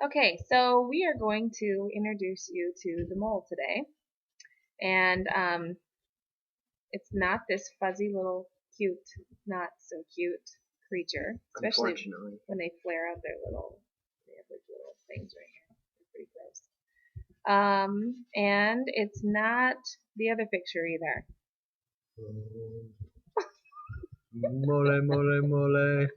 Okay, so we are going to introduce you to the mole today. And it's not this fuzzy little cute, not so cute creature, especially Unfortunately. when they flare out they have like little things right here. They're pretty gross. And it's not the other picture either. Mole, mole, mole.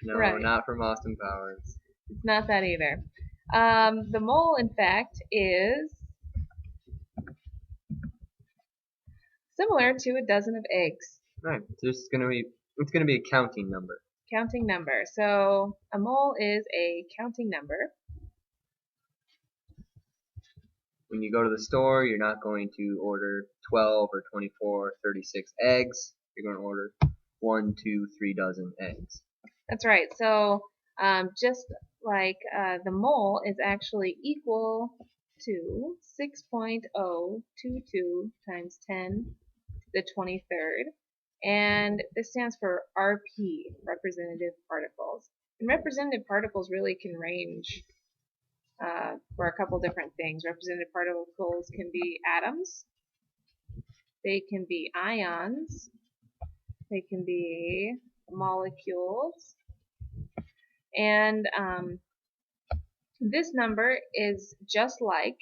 No, Right. not from Austin Powers. It's not that either. The mole, in fact, is similar to a dozen of eggs. Right. It's gonna be a counting number. Counting number. So a mole is a counting number. When you go to the store, you're not going to order 12 or 24 or 36 eggs. You're going to order 1, 2, 3 dozen eggs. That's right. So just like the mole is actually equal to 6.022 times 10 to the 23rd. And this stands for RP, representative particles. And representative particles really can range for a couple different things. Representative particles can be atoms, they can be ions, they can be molecules, and this number is just like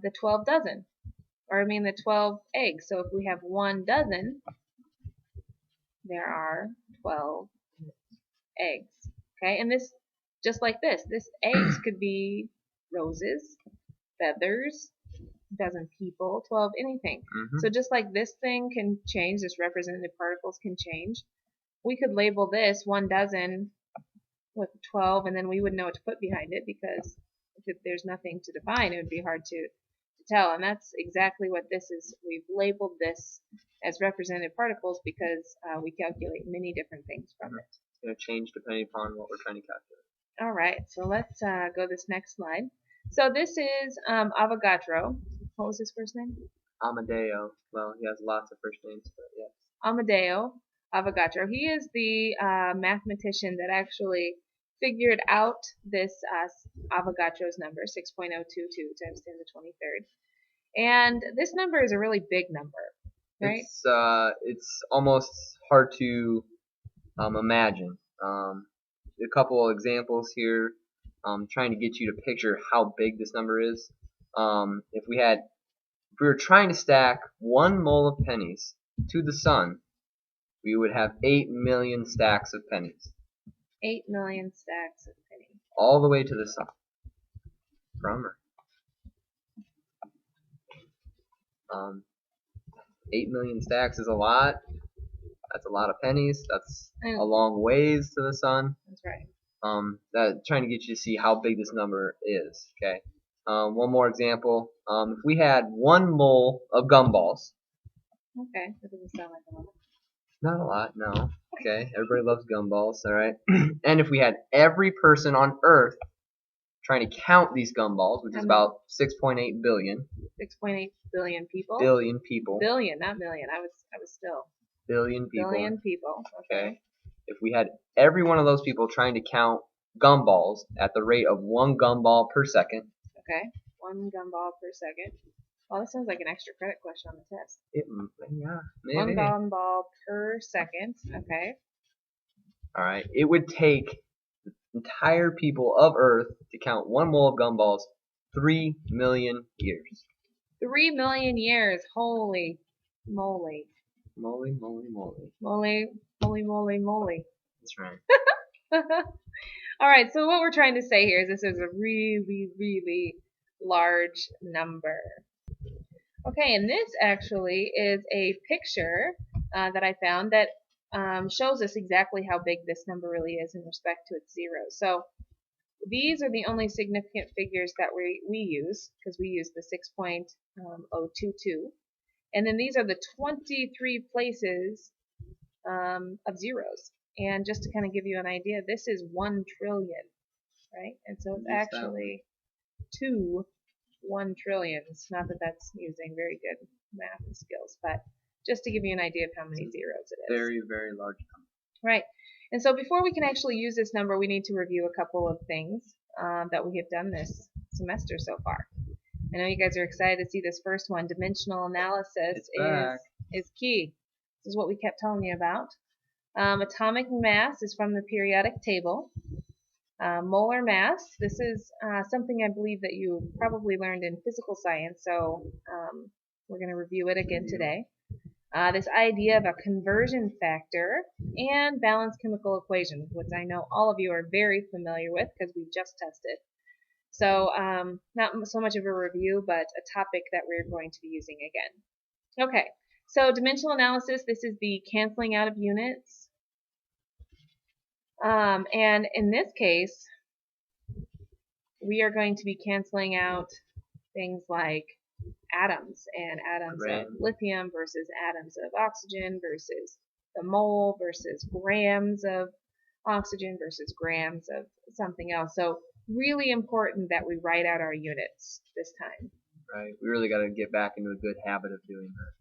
the 12 dozen, or I mean the 12 eggs. So if we have 1 dozen, there are 12 eggs. Okay, and this, just like this eggs could be roses, feathers, dozen people, 12 anything. So just like this thing can change, this representative particles can change, we could label this 1 dozen with 12, and then we wouldn't know what to put behind it, because if there's nothing to define, it would be hard to tell. And that's exactly what this is. We've labeled this as representative particles because we calculate many different things from it. It's going to change depending upon what we're trying to calculate. All right, so let's go this next slide. So this is Avogadro. What was his first name? Amadeo. Well, he has lots of first names, but yes. Amadeo Avogadro. He is the mathematician that actually figured out this Avogadro's number, 6.022 times 10 to the 23rd. And this number is a really big number, right? It's almost hard to imagine. A couple of examples here, trying to get you to picture how big this number is. If we were trying to stack 1 mole of pennies to the sun, we would have 8 million stacks of pennies. 8 million stacks of pennies. All the way to the sun. From Earth. 8 million stacks is a lot. That's a lot of pennies. That's a long ways to the sun. That's right. Trying to get you to see how big this number is. Okay. One more example. If we had 1 mole of gumballs. Okay, that doesn't sound like a lot. Not a lot, no. Okay, everybody loves gumballs, all right. And if we had every person on Earth trying to count these gumballs, which is about 6.8 billion. 6.8 billion people. Billion people. Billion, not million. I was still. Billion people. Billion people. Okay. If we had every one of those people trying to count gumballs at the rate of 1 gumball per second. Okay. 1 gumball per second. Well, that sounds like an extra credit question on the test. Yeah, One maybe. gumball per second. Okay. All right. It would take the entire people of Earth to count 1 mole of gumballs 3 million years. 3 million years. Holy moly. Moly, moly, moly. Moly, moly, moly, moly. That's right. All right. So what we're trying to say here is this is a really, really large number. Okay, and this actually is a picture that I found that shows us exactly how big this number really is in respect to its zeros. So these are the only significant figures that we use, because we use the 6.022. And then these are the 23 places of zeros. And just to kind of give you an idea, this is 1 trillion, right? And so it's actually 2 1 trillions. Not that that's using very good math skills, but just to give you an idea of how many zeros it is. Very, very large number. Right. And so before we can actually use this number, we need to review a couple of things that we have done this semester so far. I know you guys are excited to see this first one. Dimensional analysis is key. This is what we kept telling you about. Atomic mass is from the periodic table. Molar mass, this is something I believe that you probably learned in physical science, so we're going to review it again today. This idea of a conversion factor and balanced chemical equation, which I know all of you are very familiar with because we just tested. So not so much of a review, but a topic that we're going to be using again. Okay, so dimensional analysis, this is the canceling out of units. And in this case, we are going to be canceling out things like atoms and atoms of lithium versus atoms of oxygen versus the mole versus grams of oxygen versus grams of something else. So really important that we write out our units this time. Right. We really got to get back into a good habit of doing that.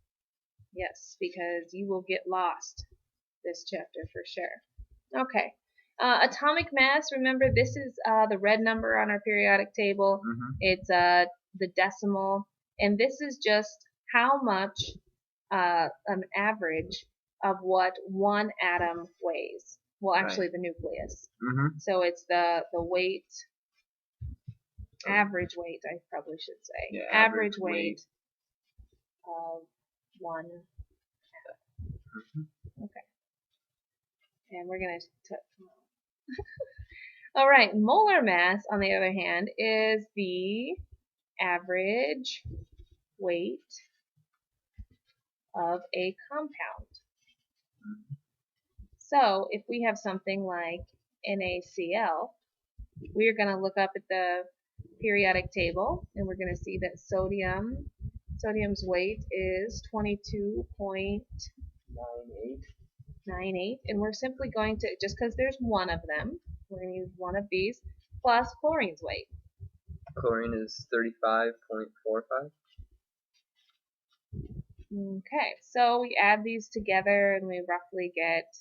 Yes, because you will get lost this chapter for sure. Okay. Atomic mass, remember this is the red number on our periodic table. It's the decimal, and this is just how much an average of what one atom weighs. Well, actually the nucleus. So it's the weight, average weight, I probably should say. Yeah, average weight of one atom. Okay. And we're going to all right, molar mass, on the other hand, is the average weight of a compound. So if we have something like NaCl, we're going to look up at the periodic table, and we're going to see that sodium's weight is 22.98. And we're simply going to, just because there's one of them, we're going to use one of these, plus chlorine's weight. Chlorine is 35.45. Okay, so we add these together and we roughly get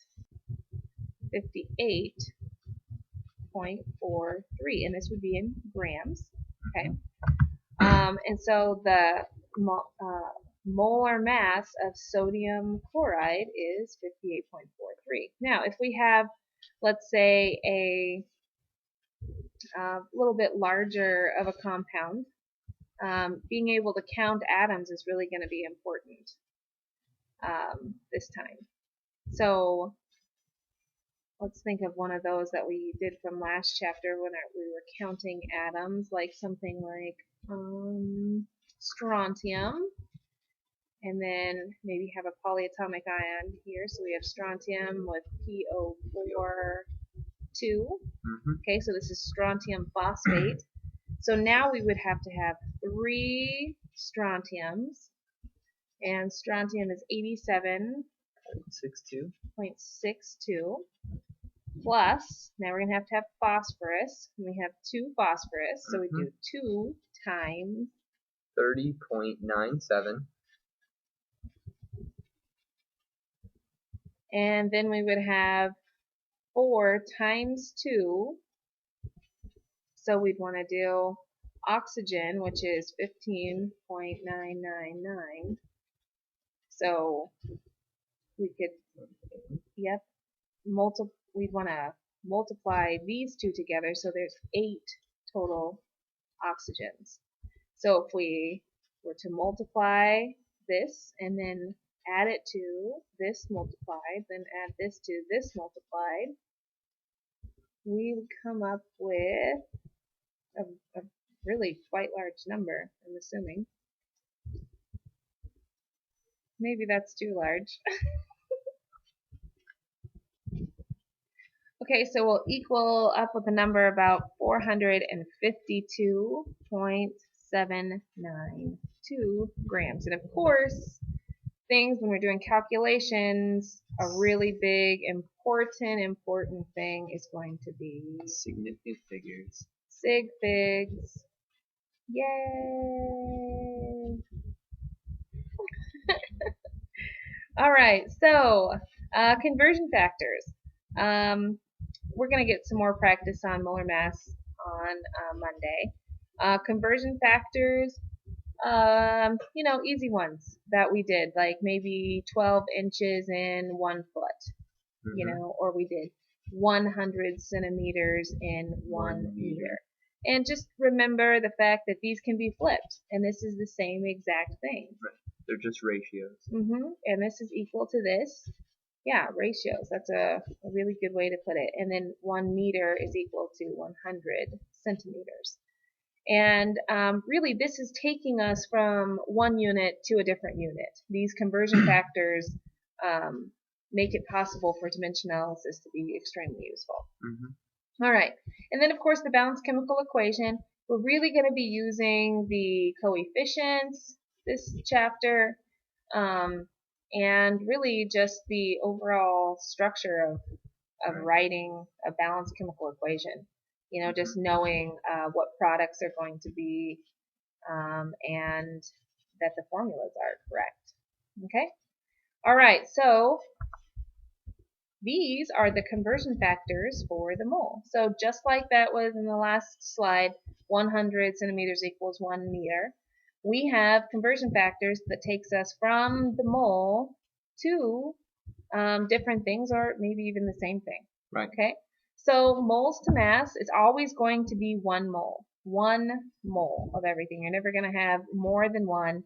58.43, and this would be in grams. Okay, and so the molar mass of sodium chloride is 58.43. Now, if we have, let's say, a little bit larger of a compound, being able to count atoms is really going to be important this time. So let's think of one of those that we did from last chapter when we were counting atoms, like something like strontium, and then maybe have a polyatomic ion here. So we have strontium with PO4 2. Okay, so this is strontium phosphate. So now we would have to have 3 strontiums, and strontium is 87.62 plus, now we're going to have phosphorus, and we have 2 phosphorus, so we do 2 times 30.97. And then we would have 4 times 2, so we'd want to do oxygen, which is 15.999. So we could, we'd want to multiply these two together, so there's 8 total oxygens. So if we were to multiply this and then add it to this multiplied, then add this to this multiplied, we would come up with a really quite large number, I'm assuming. Maybe that's too large. Okay, so we'll equal up with a number about 452.792 grams. And of course, things when we're doing calculations, a really big, important thing is going to be significant figures. Sig figs. Yay! All right, so conversion factors. We're going to get some more practice on molar mass on Monday. Conversion factors, easy ones that we did, like maybe 12 inches in 1 foot, or we did 100 centimeters in 1 meter. And just remember the fact that these can be flipped, and this is the same exact thing. Right. They're just ratios. And this is equal to this. Yeah, ratios. That's a really good way to put it. And then 1 meter is equal to 100 centimeters. And really, this is taking us from one unit to a different unit. These conversion factors make it possible for dimension analysis to be extremely useful. All right. And then, of course, the balanced chemical equation. We're really going to be using the coefficients this chapter, and really just the overall structure of writing a balanced chemical equation. Just knowing what products are going to be, and that the formulas are correct. Okay? All right, so these are the conversion factors for the mole. So just like that was in the last slide, 100 centimeters equals 1 meter, we have conversion factors that takes us from the mole to different things, or maybe even the same thing. Right. Okay? So moles to mass is always going to be 1 mole. 1 mole of everything. You're never going to have more than 1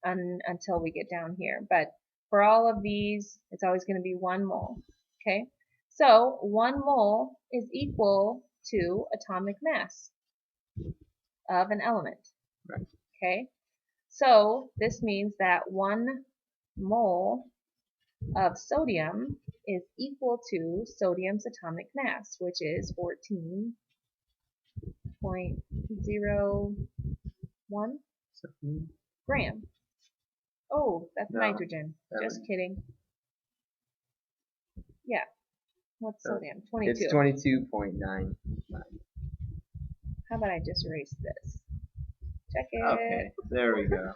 until we get down here. But for all of these, it's always going to be 1 mole. Okay? So 1 mole is equal to atomic mass of an element. Right. Okay? So this means that 1 mole of sodium is equal to sodium's atomic mass, which is 14.01 gram. Oh, that's No, nitrogen. Just kidding. Yeah. What's sodium? 22. It's 22.9. How about I just erase this? Check it. Okay, there we go.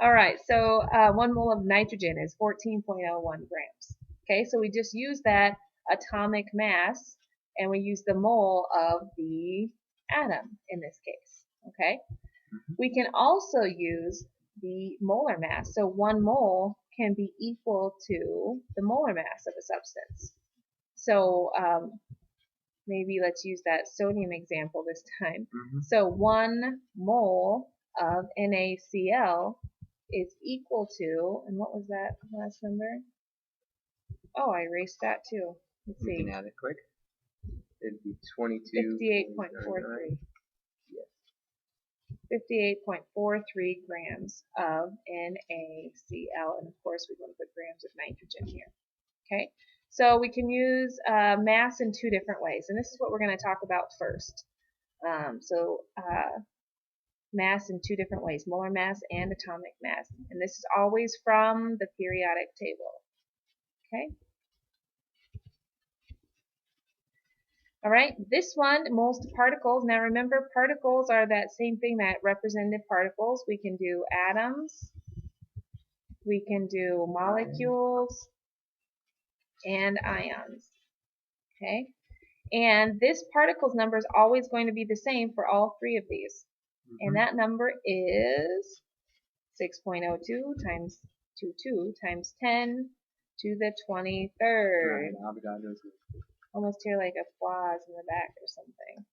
All right, so 1 mole of nitrogen is 14.01 grams. Okay, so we just use that atomic mass, and we use the mole of the atom in this case. Okay, we can also use the molar mass. So 1 mole can be equal to the molar mass of a substance. So maybe let's use that sodium example this time. So 1 mole of NaCl is equal to, and what was that last number? Oh, I erased that too. Let's see. We can add it quick. It'd be 22. 58.43. Yes. 58.43 grams of NaCl, and of course we're going to put grams of nitrogen here. Okay, so we can use mass in 2 different ways, and this is what we're going to talk about first. Mass in 2 different ways, molar mass and atomic mass, and this is always from the periodic table. Okay. All right, this one, moles to particles. Now remember, particles are that same thing, that representative particles. We can do atoms, we can do molecules, and ions. Okay, and this particles number is always going to be the same for all 3 of these. And that number is 6.02 times 22 times 10 to the 23rd. Right, Avogadro's. Almost hear like applause in the back or something.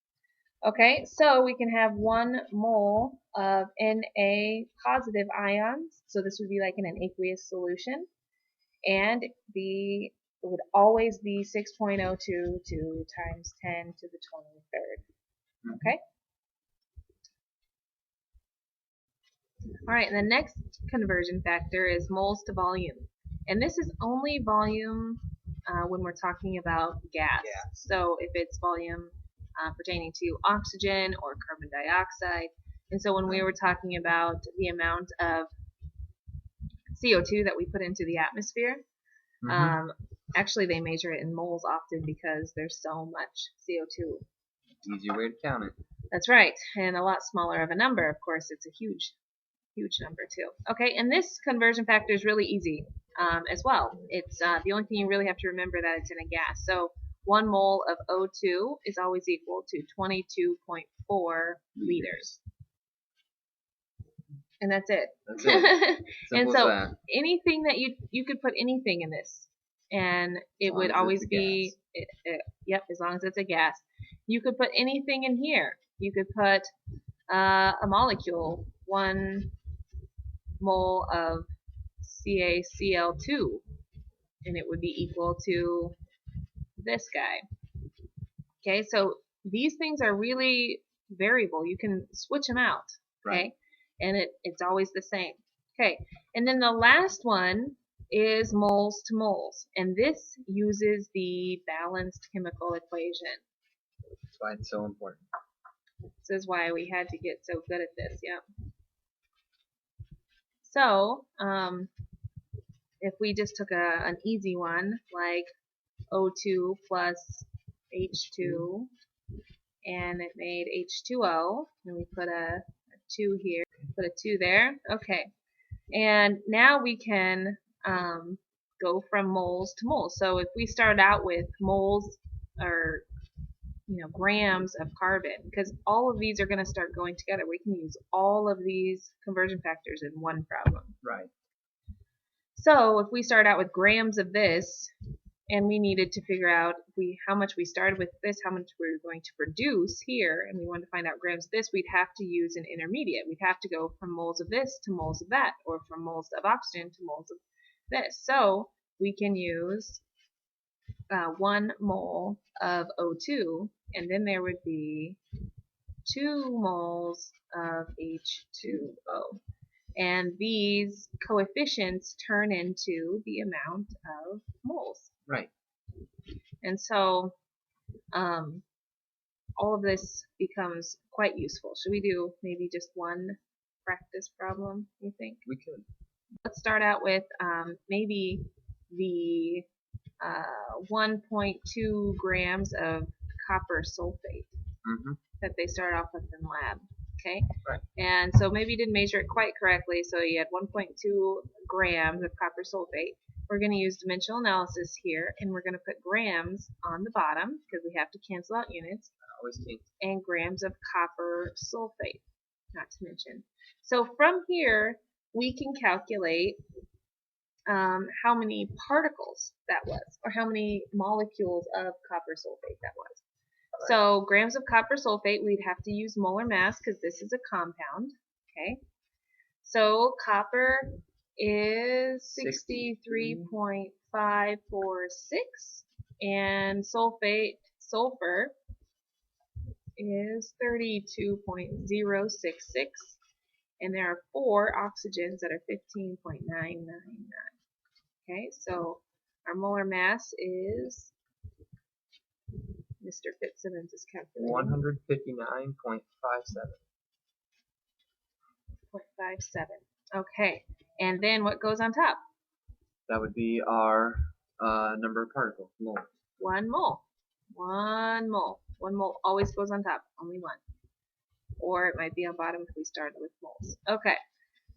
Okay, so we can have 1 mole of Na positive ions. So this would be like in an aqueous solution. And it would always be 6.022 times 10 to the 23rd. Okay? All right, and the next conversion factor is moles to volume. And this is only volume when we're talking about gas. So if it's volume pertaining to oxygen or carbon dioxide. And so when we were talking about the amount of CO2 that we put into the atmosphere, actually they measure it in moles often because there's so much CO2. Easier way to count it. That's right, and a lot smaller of a number. Of course, it's a huge number too. Okay, and this conversion factor is really easy as well. It's the only thing you really have to remember that it's in a gas. So 1 mole of O2 is always equal to 22.4 liters. And that's it. That's it. And Simple as so that. anything that you could put anything in this, and it would always be, yep, as long as it's a gas. You could put anything in here. You could put a molecule, 1 mole of CaCl2, and it would be equal to this guy. Okay, so these things are really variable. You can switch them out. Okay, Right. and it's always the same. Okay, and then the last one is moles to moles, and this uses the balanced chemical equation. That's why it's so important. This is why we had to get so good at this. Yeah. So, if we just took an easy one like O2 plus H2, and it made H2O, and we put a 2 here, put a 2 there. Okay, and now we can go from moles to moles. So if we start out with moles or grams of carbon, because all of these are going to start going together, we can use all of these conversion factors in one problem. Right. So if we start out with grams of this, and we needed to figure out how much we started with this, how much we were going to produce here, and we wanted to find out grams of this, we'd have to use an intermediate. We'd have to go from moles of this to moles of that, or from moles of oxygen to moles of this. So we can use 1 mole of O2, and then there would be 2 moles of H2O. And these coefficients turn into the amount of moles. Right. And so all of this becomes quite useful. Should we do maybe just one practice problem, you think? We could. Let's start out with maybe the 1.2 grams of copper sulfate that they start off with in lab. Okay? Right. And so maybe you didn't measure it quite correctly, so you had 1.2 grams of copper sulfate. We're going to use dimensional analysis here, and we're going to put grams on the bottom, because we have to cancel out units, Always can't. and grams of copper sulfate, not to mention. So from here, we can calculate how many particles that was, or how many molecules of copper sulfate that was. So grams of copper sulfate, we'd have to use molar mass because this is a compound. Okay. So copper is 63.546, and sulfur is 32.066, and there are 4 oxygens that are 15.999. Okay, so our molar mass is, Mr. Fitzsimmons is calculating, 159.57. 0.57. Okay, and then what goes on top? That would be our number of particles, moles. 1 mole. 1 mole. 1 mole always goes on top, only 1. Or it might be on bottom if we started with moles. Okay,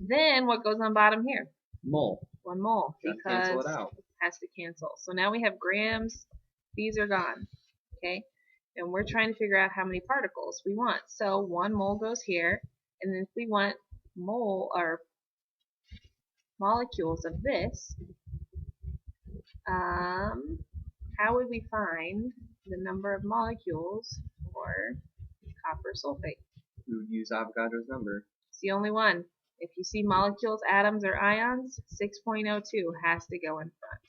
then what goes on bottom here? Mole. 1 mole, because cancel it out. it has to cancel. So now we have grams. These are gone. Okay, and we're trying to figure out how many particles we want. So 1 mole goes here, and then if we want mole or molecules of this, how would we find the number of molecules for copper sulfate? We would use Avogadro's number. It's the only one. If you see molecules, atoms, or ions, 6.02 has to go in front.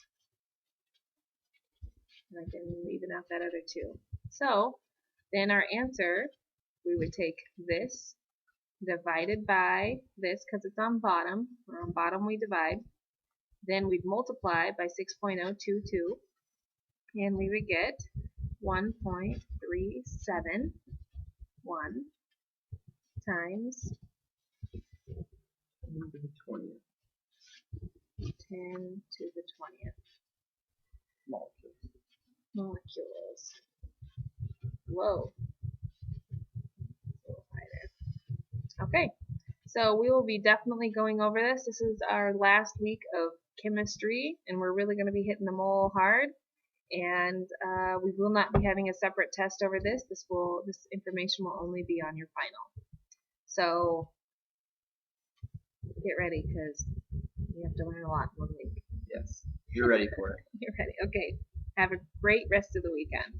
And I can leaving out that other 2. So then our answer, we would take this divided by this, because it's on bottom. On bottom we divide. Then we'd multiply by 6.022, and we would get 1.371 times 10 to the 20th. 10 to the 20th molecules. Whoa. A little higher. Okay, so we will be definitely going over this. This is our last week of chemistry, and we're really going to be hitting the mole hard. And we will not be having a separate test over this. This information will only be on your final. So get ready because you have to learn a lot in 1 week. Yes. You're ready for it. You're ready. Okay. Have a great rest of the weekend.